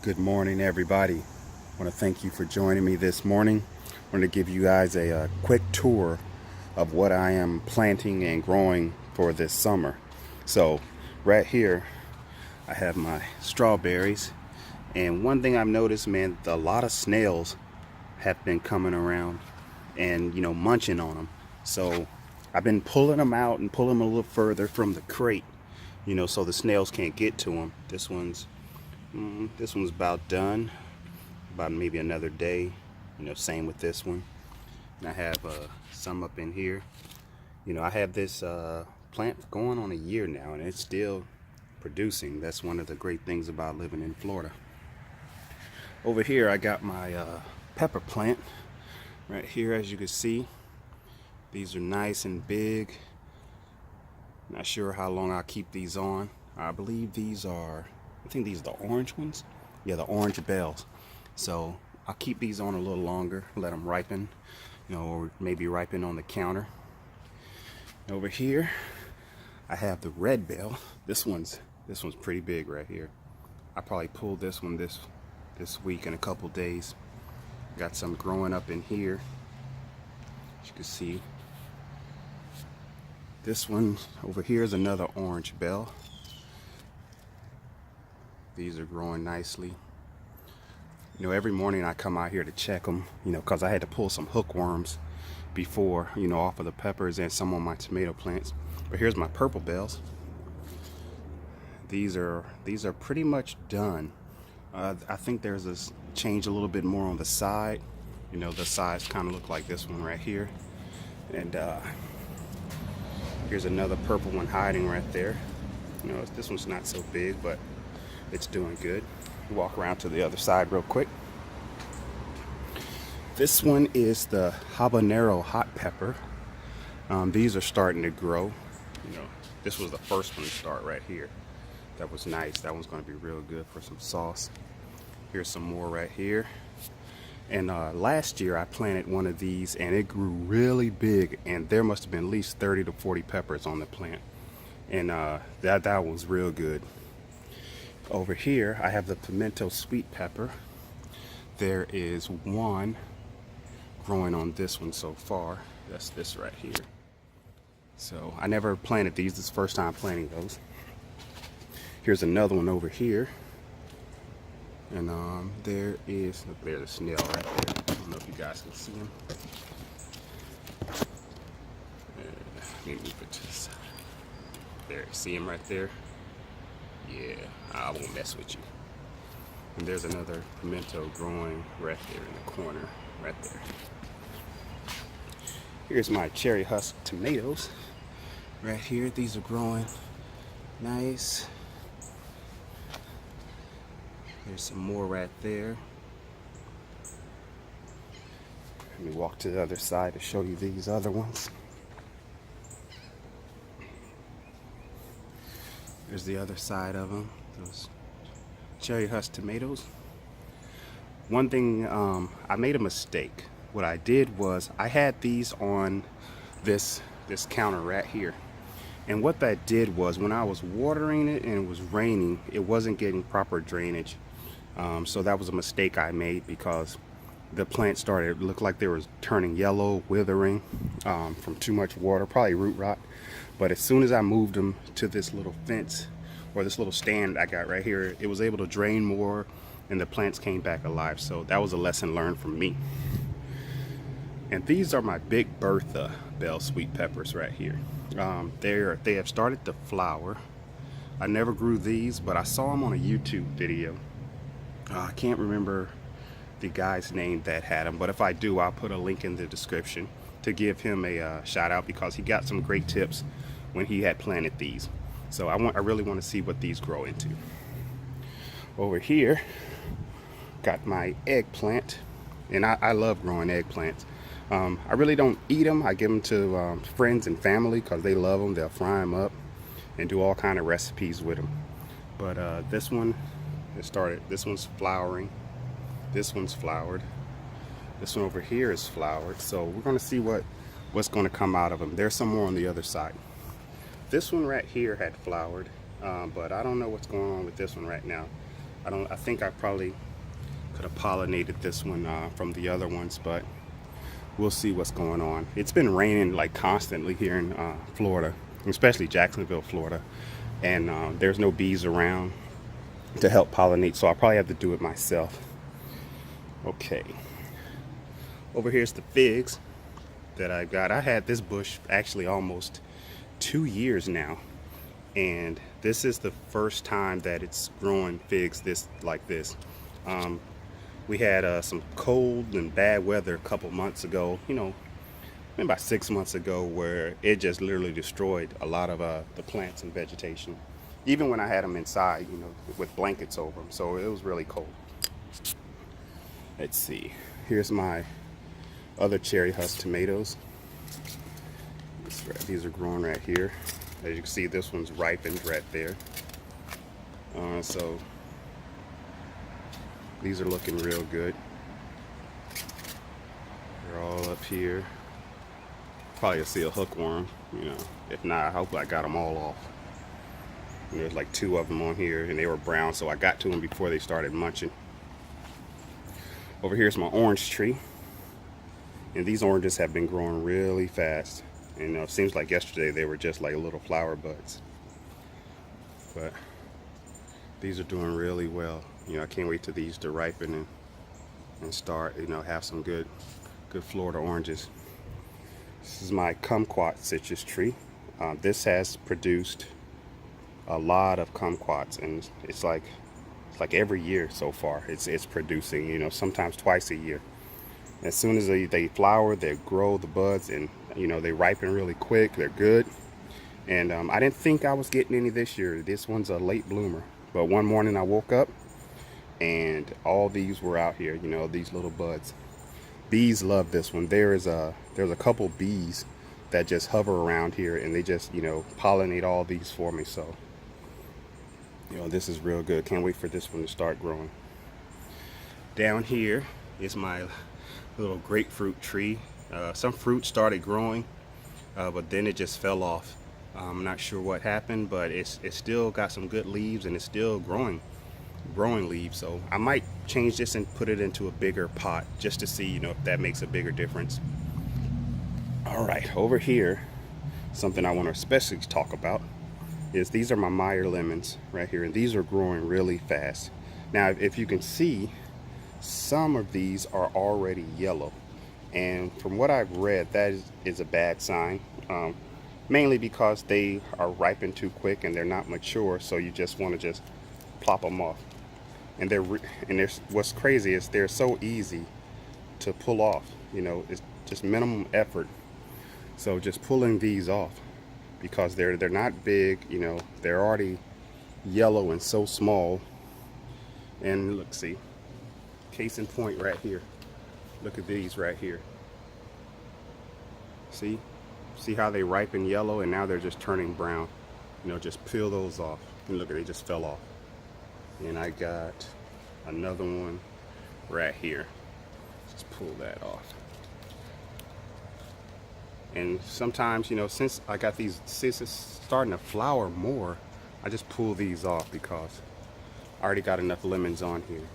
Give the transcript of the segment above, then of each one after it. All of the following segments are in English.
Good morning, everybody. I want to thank you for joining me this morning. I want to give you guys a quick tour of what I am planting and growing for this summer. So, right here, I have my strawberries. And one thing I've noticed, man, a lot of snails have been coming around and, munching on them. So, I've been pulling them out and pulling them a little further from the crate, so the snails can't get to them. This one's about done, about maybe another day. Same with this one. And I have some up in here. I have this plant going on a year now, and it's still producing. That's one of the great things about living in Florida. Over here, I got my pepper plant right here. As you can see, these are nice and big. Not sure how long I'll keep these on. I believe I think these are the orange ones. Yeah, the orange bells. So I'll keep these on a little longer, let them ripen, or maybe ripen on the counter. Over here, I have the red bell. This one's pretty big right here. I probably pulled this one this week in a couple days. Got some growing up in here, as you can see. This one over here is another orange bell. These are growing nicely. Every morning I come out here to check them, because I had to pull some hookworms before, off of the peppers and some of my tomato plants. But here's my purple bells. These are pretty much done. I think there's this change a little bit more on the side. The sides kind of look like this one right here. And here's another purple one hiding right there. This one's not so big, but it's doing good. Walk around to the other side real quick. This one is the habanero hot pepper. These are starting to grow. This was the first one to start right here. That was nice. That one's going to be real good for some sauce. Here's some more right here. And last year I planted one of these and it grew really big, and there must have been at least 30 to 40 peppers on the plant. And that was real good. Over here, I have the pimento sweet pepper. There is one growing on this one so far. That's this right here. So I never planted these. This is the first time planting those. Here's another one over here. And there's a snail right there. I don't know if you guys can see him. Let me move it to the side. There, see him right there? Yeah, I won't mess with you. And there's another pimento growing right there in the corner, right there. Here's my cherry husk tomatoes right here. These are growing nice. There's some more right there. Let me walk to the other side to show you these other ones. There's the other side of them, those cherry husk tomatoes. One thing, I made a mistake. What I did was I had these on this counter right here. And what that did was when I was watering it and it was raining, it wasn't getting proper drainage. So that was a mistake I made, because the plant started looked like they were turning yellow, withering from too much water, probably root rot. But as soon as I moved them to this little fence, or this little stand I got right here, it was able to drain more and the plants came back alive. So that was a lesson learned from me. And these are my Big Bertha bell sweet peppers right here. They have started to flower. I never grew these, but I saw them on a YouTube video. I can't remember the guy's name that had them, but if I do, I'll put a link in the description to give him a shout out, because he got some great tips when he had planted these. So I really want to see what these grow into. Over here, got my eggplant, and I love growing eggplants. I really don't eat them. I give them to friends and family because they love them. They'll fry them up and do all kind of recipes with them. But this one, this one's flowering. This one's flowered. This one over here is flowered. So we're going to see what's going to come out of them. There's some more on the other side. This one right here had flowered, but I don't know what's going on with this one right now. I think I probably could have pollinated this one from the other ones, but we'll see what's going on. It's been raining like constantly here in Florida, especially Jacksonville, Florida, and there's no bees around to help pollinate, so I'll probably have to do it myself. Okay, over here's the figs that I got. I had this bush actually almost 2 years now, and this is the first time that it's growing figs like this. We had some cold and bad weather a couple months ago, maybe about 6 months ago, where it just literally destroyed a lot of the plants and vegetation, even when I had them inside, with blankets over them. So it was really cold. Let's see, here's my other cherry husk tomatoes. These are growing right here. As you can see, this one's ripened right there. So these are looking real good. They're all up here. Probably see a hookworm, If not, I hope I got them all off. And there's like 2 of them on here, and they were brown, so I got to them before they started munching. Over here's my orange tree. And these oranges have been growing really fast. And it seems like yesterday they were just like little flower buds. But these are doing really well. I can't wait till these to ripen and start, have some good Florida oranges. This is my kumquat citrus tree. This has produced a lot of kumquats, and it's like every year so far it's producing, sometimes twice a year. As soon as they flower, they grow the buds, and they ripen really quick. They're good. And I didn't think I was getting any this year. This one's a late bloomer, but one morning I woke up and all these were out here, these little buds. Bees love this one. There's a couple bees that just hover around here, and they just pollinate all these for me. So this is real good. Can't wait for this one to start growing. Down here is my little grapefruit tree. Some fruit started growing, but then it just fell off. I'm not sure what happened, but it's still got some good leaves, and it's still growing leaves. So I might change this and put it into a bigger pot just to see, if that makes a bigger difference. All right, over here, something I want to especially talk about is these are my Meyer lemons right here, and these are growing really fast. Now, if you can see, some of these are already yellow, and from what I've read, that is a bad sign, mainly because they are ripened too quick and they're not mature, so you just want to just plop them off. And what's crazy is they're so easy to pull off. It's just minimum effort. So just pulling these off, because they're not big, they're already yellow and so small. And look, see, case in point right here. Look at these right here. See how they ripen yellow and now they're just turning brown. Just peel those off. And look, they just fell off. And I got another one right here. Just pull that off. And sometimes, since it's starting to flower more, I just pull these off because I already got enough lemons on here.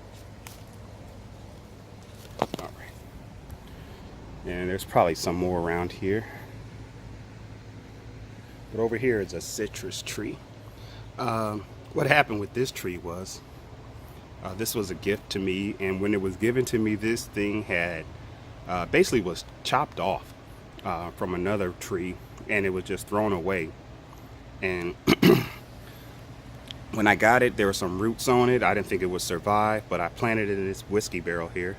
All right. And there's probably some more around here. But over here is a citrus tree. What happened with this tree was, this was a gift to me, and when it was given to me, this thing had basically was chopped off from another tree, and it was just thrown away. And when I got it, there were some roots on it. I didn't think it would survive, but I planted it in this whiskey barrel here,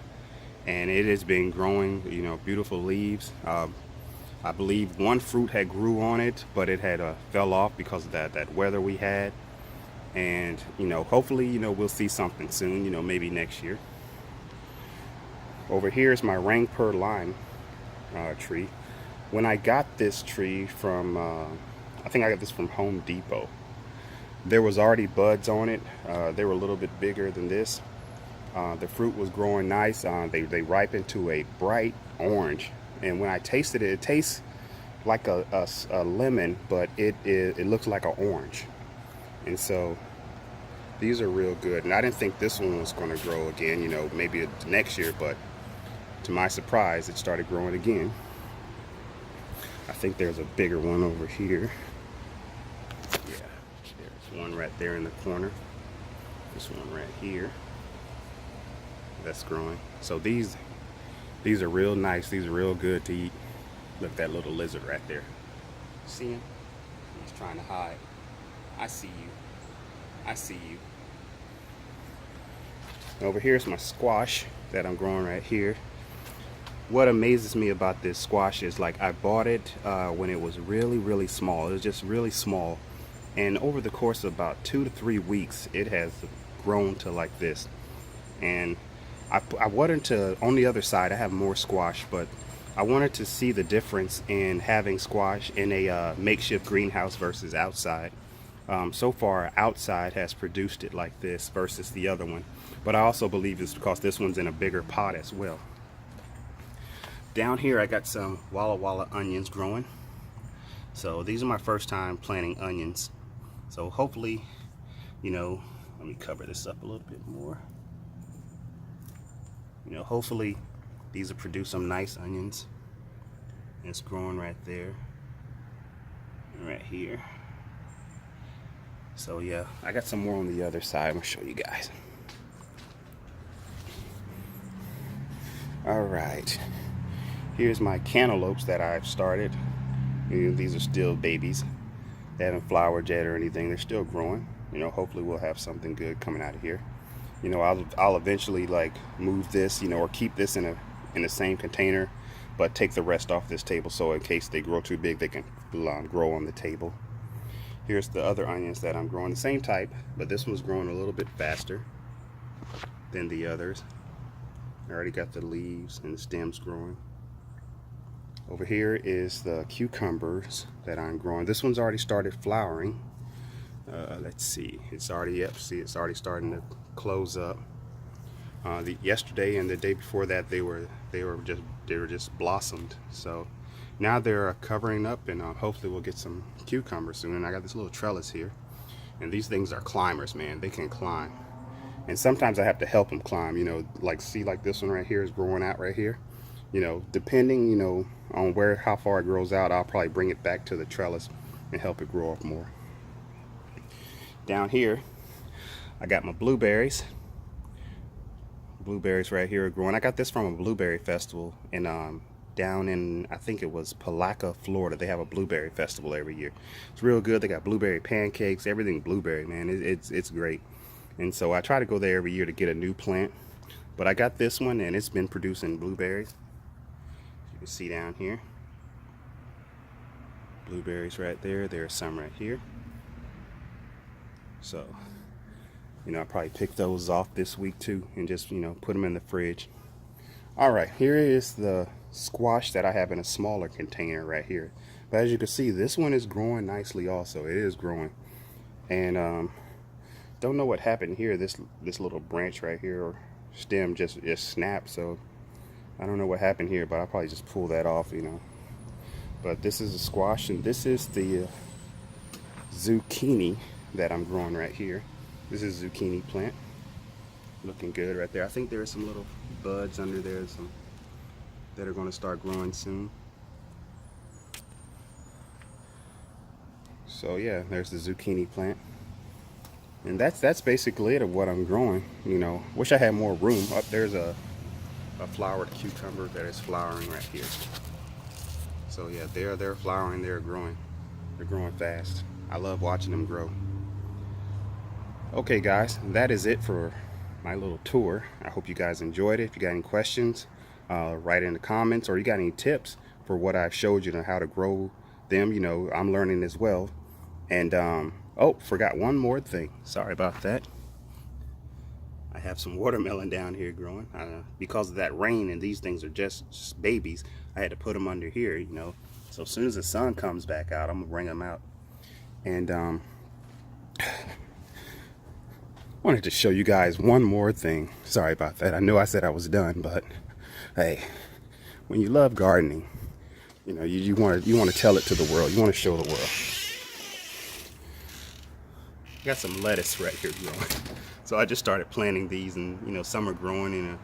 and it has been growing, beautiful leaves. I believe one fruit had grew on it, but it had fell off because of that weather we had. And hopefully we'll see something soon, maybe next year. Over here is my Rangpur lime tree. When I got this tree from I think I got this from Home Depot, there was already buds on it. They were a little bit bigger than this. The fruit was growing nice. They ripened to a bright orange, and when I tasted it, it tastes like a lemon, but it looks like an orange. And so These are real good, and I didn't think this one was going to grow again, you know, maybe next year, but to my surprise, it started growing again. I think there's a bigger one over here. Yeah, there's one right there in the corner. This one right here. That's growing. So these are real nice. These are real good to eat. Look, that little lizard right there. See him? He's trying to hide. I see you. I see you. Over here's my squash that I'm growing right here. What amazes me about this squash is, like, I bought it when it was really small. It was just really small, and over the course of about 2 to 3 weeks it has grown to like this. And I wanted to, on the other side I have more squash, but I wanted to see the difference in having squash in a makeshift greenhouse versus outside. So far outside has produced it like this versus the other one, but I also believe it's because this one's in a bigger pot as well. Down here I got some Walla Walla onions growing. So these are my first time planting onions. So hopefully, you know, let me cover this up a little bit more. You know, hopefully these will produce some nice onions. And it's growing right there and right here. So yeah, I got some more on the other side. I'm gonna show you guys. All right. Here's my cantaloupes that I've started. You know, these are still babies. They haven't flowered yet or anything. They're still growing. You know, hopefully we'll have something good coming out of here. You know, I'll eventually like move this, you know, or keep this in the same container, but take the rest off this table so in case they grow too big, they can grow on the table. Here's the other onions that I'm growing, the same type, but this one's growing a little bit faster than the others. I already got the leaves and the stems growing. Over here is the cucumbers that I'm growing. This one's already started flowering. Let's see, it's already, yep, see, it's already starting to close up. Yesterday and the day before that, they were just blossomed. So now they're covering up, and hopefully we'll get some cucumbers soon. And I got this little trellis here, and these things are climbers, man. They can climb, and sometimes I have to help them climb. You know, like, see, like this one right here is growing out right here. You know, depending, you know, on how far it grows out, I'll probably bring it back to the trellis and help it grow up more. Down here, I got my blueberries. Blueberries right here are growing. I got this from a blueberry festival in down in, I think it was Palaca, Florida. They have a blueberry festival every year. It's real good. They got blueberry pancakes, everything blueberry, man. It's great. And so I try to go there every year to get a new plant. But I got this one, and it's been producing blueberries. You can see down here. Blueberries right there. There's some right here. So, you know, I'll probably pick those off this week too and just, you know, put them in the fridge. All right, here is the squash that I have in a smaller container right here. But as you can see, this one is growing nicely also. It is growing. And don't know what happened here. This little branch right here or stem just snapped. So I don't know what happened here, but I'll probably just pull that off, you know. But this is a squash, and this is the zucchini that I'm growing right here. This is a zucchini plant. Looking good right there. I think there are some little buds under there, some that are going to start growing soon. So yeah, there's the zucchini plant. And that's basically it of what I'm growing. You know, wish I had more room. Up there's a flowered cucumber that is flowering right here. So yeah, they're flowering, they're growing fast. I love watching them grow. Okay guys, that is it for my little tour. I hope you guys enjoyed it. If you got any questions, write in the comments, or you got any tips for what I've showed you on how to grow them. You know, I'm learning as well. And oh, forgot one more thing. Sorry about that. I have some watermelon down here growing. Because of that rain and these things are just babies, I had to put them under here, you know. So as soon as the sun comes back out, I'm gonna bring them out. And wanted to show you guys one more thing. Sorry about that. I know I said I was done, but hey, when you love gardening, you know, you want to tell it to the world. You want to show the world. got some lettuce right here growing. So I just started planting these, and you know, some are growing, and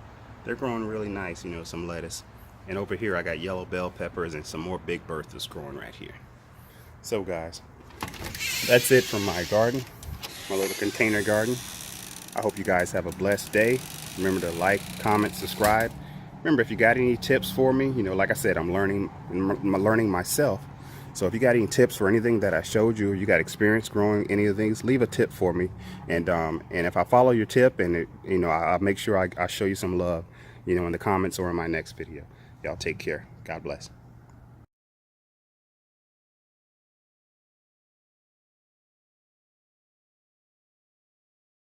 they're growing really nice, you know, some lettuce. And over here I got yellow bell peppers and some more big berthas growing right here. So guys, that's it from my garden, my little container garden. I hope you guys have a blessed day. Remember to like, comment, subscribe. Remember, if you got any tips for me, you know, like I said, I'm learning myself. So if you got any tips for anything that I showed you, or you got experience growing any of these, leave a tip for me. And if I follow your tip, and you know, I'll make sure I show you some love, you know, in the comments or in my next video. Y'all take care. God bless.